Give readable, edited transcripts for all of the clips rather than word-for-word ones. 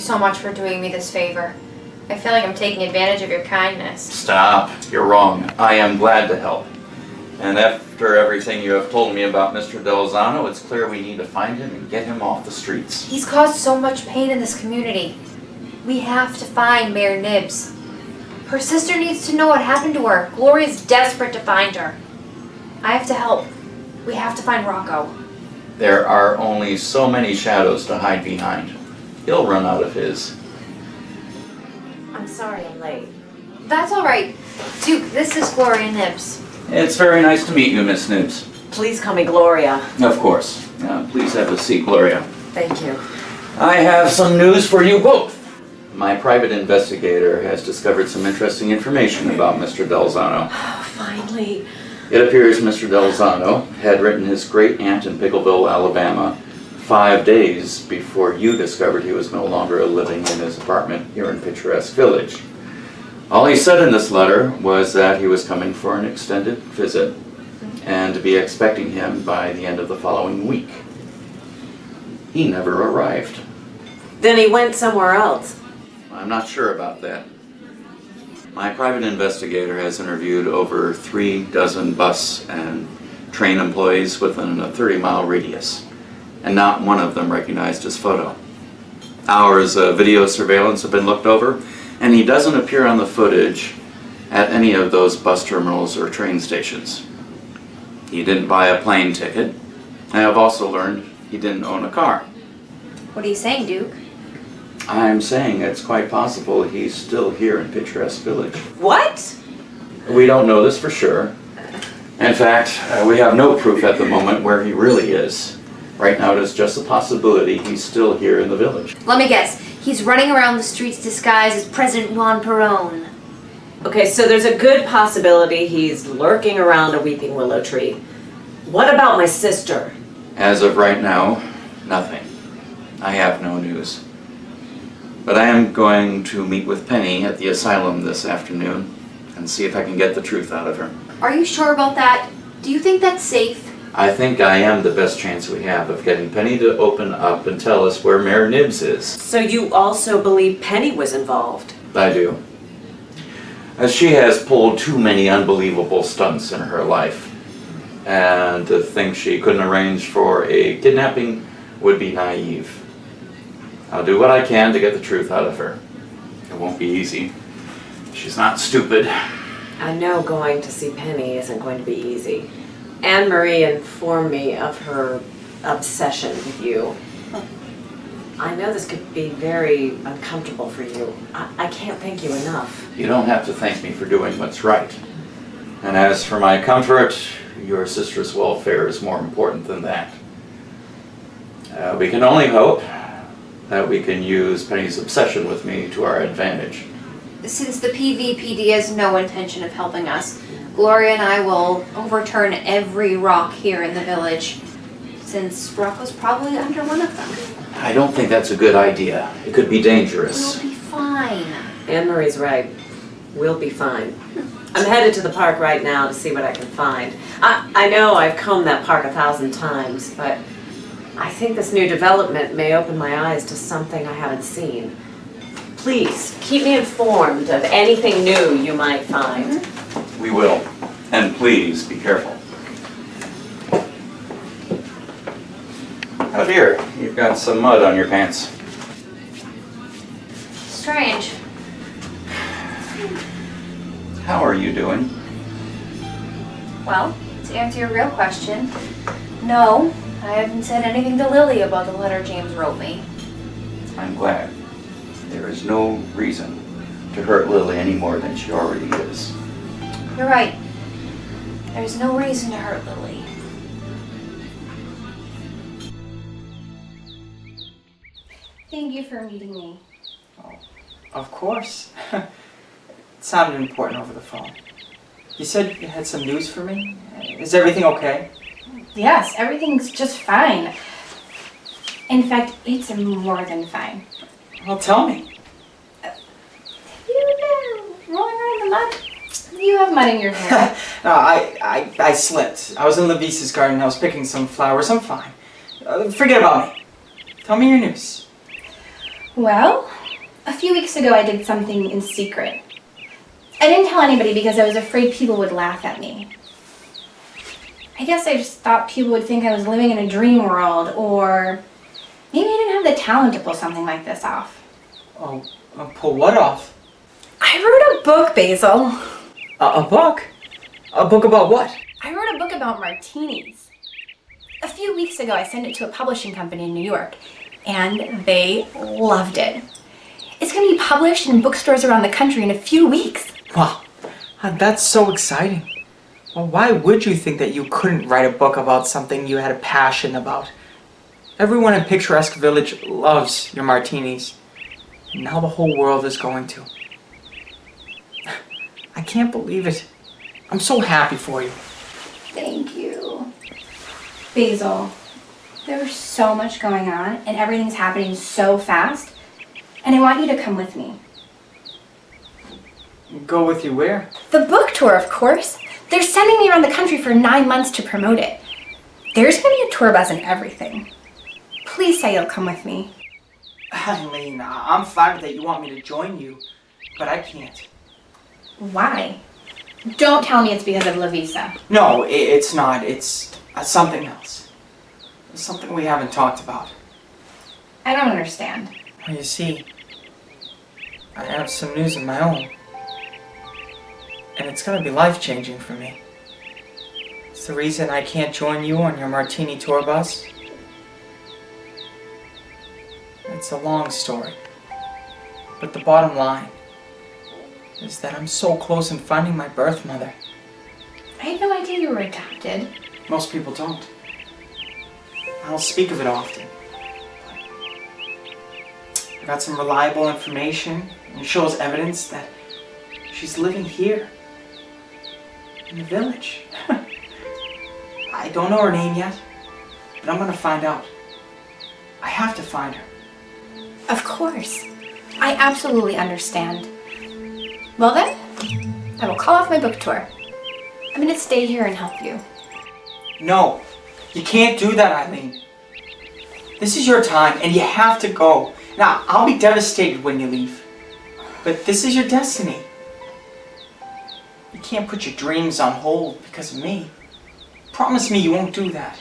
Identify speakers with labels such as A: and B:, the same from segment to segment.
A: so much for doing me this favor. I feel like I'm taking advantage of your kindness.
B: Stop. You're wrong. I am glad to help. And after everything you have told me about Mr. Delzano, it's clear we need to find him and get him off the streets.
A: He's caused so much pain in this community. We have to find Mayor Nibs. Her sister needs to know what happened to her. Gloria's desperate to find her. I have to help. We have to find Rocco.
B: There are only so many shadows to hide behind. He'll run out of his.
C: I'm sorry I'm late.
A: That's all right. Duke, this is Gloria Nibs.
B: It's very nice to meet you, Miss Nibs.
C: Please call me Gloria.
B: Of course. Please have a seat, Gloria.
C: Thank you.
B: I have some news for you both. My private investigator has discovered some interesting information about Mr. Delzano.
C: Oh, finally.
B: It appears Mr. Delzano had written his great-aunt in Pickleville, Alabama, 5 days before you discovered he was no longer living in his apartment here in Picturesque Village. All he said in this letter was that he was coming for an extended visit and to be expecting him by the end of the following week. He never arrived.
C: Then he went somewhere else.
B: I'm not sure about that. My private investigator has interviewed over 36 bus and train employees within a 30-mile radius, and not one of them recognized his photo. Hours of video surveillance have been looked over, and he doesn't appear on the footage at any of those bus terminals or train stations. He didn't buy a plane ticket. I have also learned he didn't own a car.
A: What are you saying, Duke?
B: I'm saying it's quite possible he's still here in Picturesque Village.
C: What?
B: We don't know this for sure. In fact, we have no proof at the moment where he really is. Right now, it is just a possibility he's still here in the village.
A: Let me guess. He's running around the streets disguised as President Juan Perón.
C: Okay, so there's a good possibility he's lurking around a weeping willow tree. What about my sister?
B: As of right now, nothing. I have no news. But I am going to meet with Penny at the asylum this afternoon and see if I can get the truth out of her.
A: Are you sure about that? Do you think that's safe?
B: I think I am the best chance we have of getting Penny to open up and tell us where Mayor Nibs is.
C: So you also believe Penny was involved?
B: I do. As she has pulled too many unbelievable stunts in her life. And to think she couldn't arrange for a kidnapping would be naive. I'll do what I can to get the truth out of her. It won't be easy. She's not stupid.
C: I know going to see Penny isn't going to be easy. Anne Marie informed me of her obsession with you. I know this could be very uncomfortable for you. I can't thank you enough.
B: You don't have to thank me for doing what's right. And as for my comfort, your sister's welfare is more important than that. We can only hope that we can use Penny's obsession with me to our advantage.
A: Since the PVPD has no intention of helping us, Gloria and I will overturn every rock here in the village, since Rocco's probably under one of them.
B: I don't think that's a good idea. It could be dangerous.
A: We'll be fine.
C: Anne Marie's right. We'll be fine. I'm headed to the park right now to see what I can find. I know I've combed that park 1,000 times, but I think this new development may open my eyes to something I haven't seen. Please, keep me informed of anything new you might find.
B: We will. And please be careful. Oh dear, you've got some mud on your pants.
A: Strange.
B: How are you doing?
A: Well, to answer your real question, no, I haven't said anything to Lily about the letter James wrote me.
B: I'm glad. There is no reason to hurt Lily any more than she already is.
A: You're right. There's no reason to hurt Lily. Thank you for meeting me.
D: Oh, of course. It sounded important over the phone. You said you had some news for me? Is everything okay?
E: Yes, everything's just fine. In fact, it's more than fine.
D: Well, tell me.
E: You've been rolling around in the mud? You have mud in your hair.
D: No, I slipped. I was in Levise's garden. I was picking some flowers. I'm fine. Forget about me. Tell me your news.
E: Well, A few weeks ago, I did something in secret. I didn't tell anybody because I was afraid people would laugh at me. I guess I just thought people would think I was living in a dream world, or maybe I didn't have the talent to pull something like this off.
D: Oh, pull what off?
E: I wrote a book, Basil.
D: A book? A book about what?
E: I wrote a book about martinis. A few weeks ago, I sent it to a publishing company in New York, and they loved it. It's going to be published in bookstores around the country in a few weeks.
D: Wow, that's so exciting. Well, why would you think that you couldn't write a book about something you had a passion about? Everyone in Picturesque Village loves your martinis. And now the whole world is going to. I can't believe it. I'm so happy for you.
E: Thank you. Basil, there's so much going on, and everything's happening so fast, and I want you to come with me.
D: Go with you where?
E: The book tour, of course. They're sending me around the country for 9 months to promote it. There's going to be a tour bus and everything. Please say you'll come with me.
D: Eileen, I'm flattered that you want me to join you, but I can't.
E: Why? Don't tell me it's because of La Visa.
D: No, it's not. It's something else. It's something we haven't talked about.
E: I don't understand.
D: Well, you see, I have some news of my own. And it's gonna be life-changing for me. It's the reason I can't join you on your martini tour bus. It's a long story. But the bottom line is that I'm so close in finding my birth mother.
E: I had no idea you were adopted.
D: Most people don't. I don't speak of it often. I got some reliable information, and it shows evidence that she's living here. In the village. I don't know her name yet, but I'm gonna find out. I have to find her.
E: Of course. I absolutely understand. Well then, I will call off my book tour. I'm gonna stay here and help you.
D: No, you can't do that, Eileen. This is your time, and you have to go. Now, I'll be devastated when you leave, but this is your destiny. You can't put your dreams on hold because of me. Promise me you won't do that.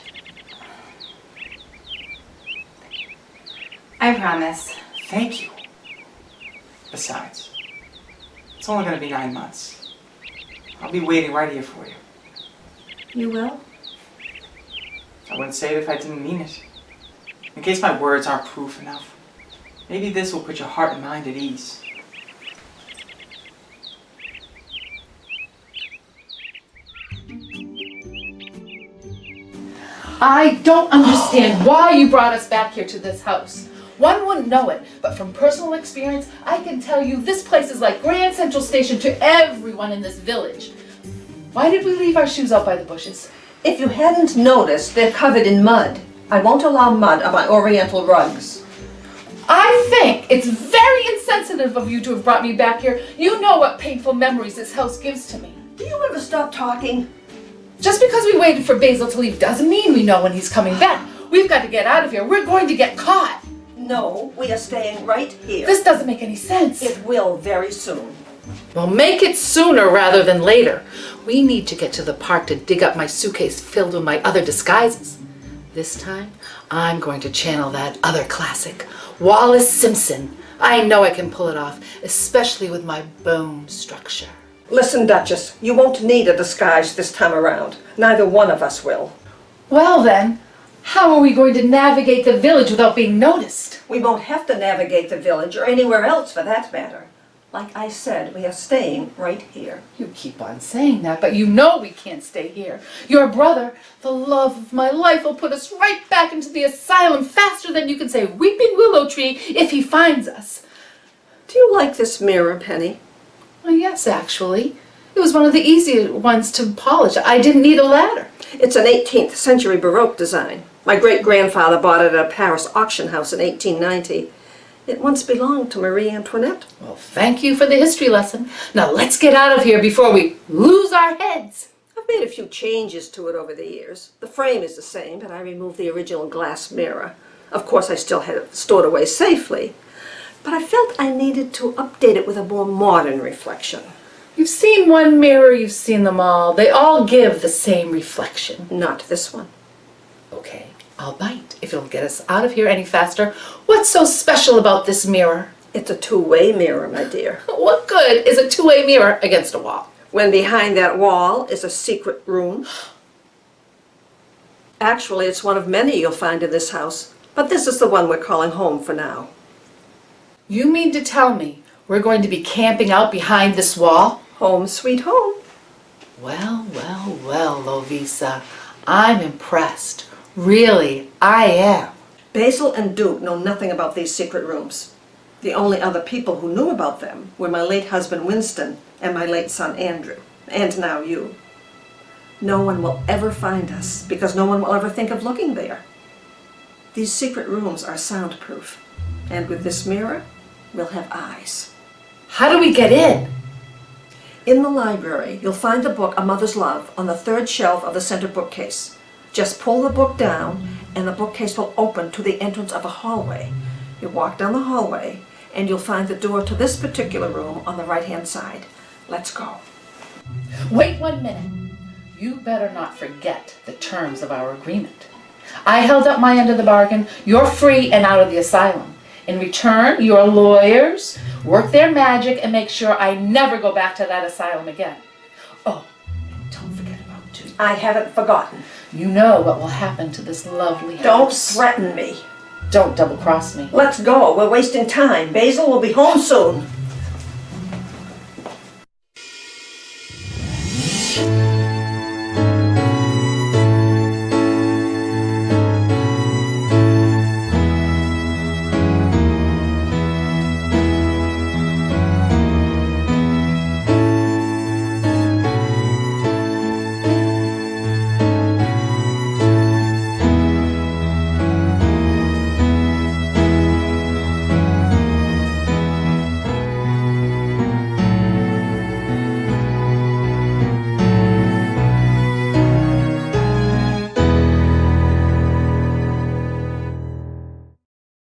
E: I promise.
D: Thank you. Besides, it's only going to be 9 months. I'll be waiting right here for you.
E: You will?
D: I wouldn't say it if I didn't mean it. In case my words aren't proof enough, maybe this will put your heart and mind at ease.
F: I don't understand why you brought us back here to this house. One wouldn't know it, but from personal experience, I can tell you this place is like Grand Central Station to everyone in this village. Why did we leave our shoes out by the bushes?
G: If you hadn't noticed, they're covered in mud. I won't allow mud on my oriental rugs.
F: I think it's very insensitive of you to have brought me back here. You know what painful memories this house gives to me.
G: Do you ever stop talking?
F: Just because we waited for Basil to leave doesn't mean we know when he's coming back. We've got to get out of here. We're going to get caught.
G: No, we are staying right here.
F: This doesn't make any sense.
G: It will very soon.
F: Well, make it sooner rather than later. We need to get to the park to dig up my suitcase filled with my other disguises. This time, I'm going to channel that other classic, Wallace Simpson. I know I can pull it off, especially with my bone structure.
G: Listen, Duchess, you won't need a disguise this time around. Neither one of us will.
F: Well then, how are we going to navigate the village without being noticed?
G: We won't have to navigate the village or anywhere else for that matter. Like I said, we are staying right here.
F: You keep on saying that, but you know we can't stay here. Your brother, the love of my life, will put us right back into the asylum faster than you can say weeping willow tree if he finds us.
G: Do you like this mirror, Penny?
F: Well, yes, actually. It was one of the easier ones to polish. I didn't need a ladder.
G: It's an 18th century Baroque design. My great-grandfather bought it at a Paris auction house in 1890. It once belonged to Marie Antoinette.
F: Well, thank you for the history lesson. Now let's get out of here before we lose our heads.
G: I've made a few changes to it over the years. The frame is the same, but I removed the original glass mirror. Of course, I still had it stored away safely. but I felt I needed to update it with a more modern reflection.
F: You've seen one mirror, you've seen them all. They all give the same reflection.
G: Not this one.
F: Okay, I'll bite if it'll get us out of here any faster. What's so special about this mirror?
G: It's a two-way mirror, my dear.
F: What good is a two-way mirror against a wall?
G: When behind that wall is a secret room. Actually, it's one of many you'll find in this house, but this is the one we're calling home for now.
F: You mean to tell me we're going to be camping out behind this wall?
G: Home sweet home.
F: Well, well, well, Lovisa. I'm impressed. Really, I am.
G: Basil and Duke know nothing about these secret rooms. The only other people who knew about them were my late husband Winston and my late son Andrew, and now you. No one will ever find us because no one will ever think of looking there. These secret rooms are soundproof, and with this mirror, we'll have eyes.
F: How do we get in?
G: In the library, you'll find the book A Mother's Love on the third shelf of the center bookcase. Just pull the book down, and the bookcase will open to the entrance of a hallway. You walk down the hallway, and you'll find the door to this particular room on the right-hand side. Let's go.
F: Wait 1 minute. You better not forget the terms of our agreement. I held up my end of the bargain. You're free and out of the asylum. In return, your lawyers work their magic and make sure I never go back to that asylum again. Oh, and don't forget about Duke.
G: I haven't forgotten.
F: You know what will happen to this lovely house.
G: Don't threaten me.
F: Don't double-cross me.
G: Let's go. We're wasting time. Basil will be home soon.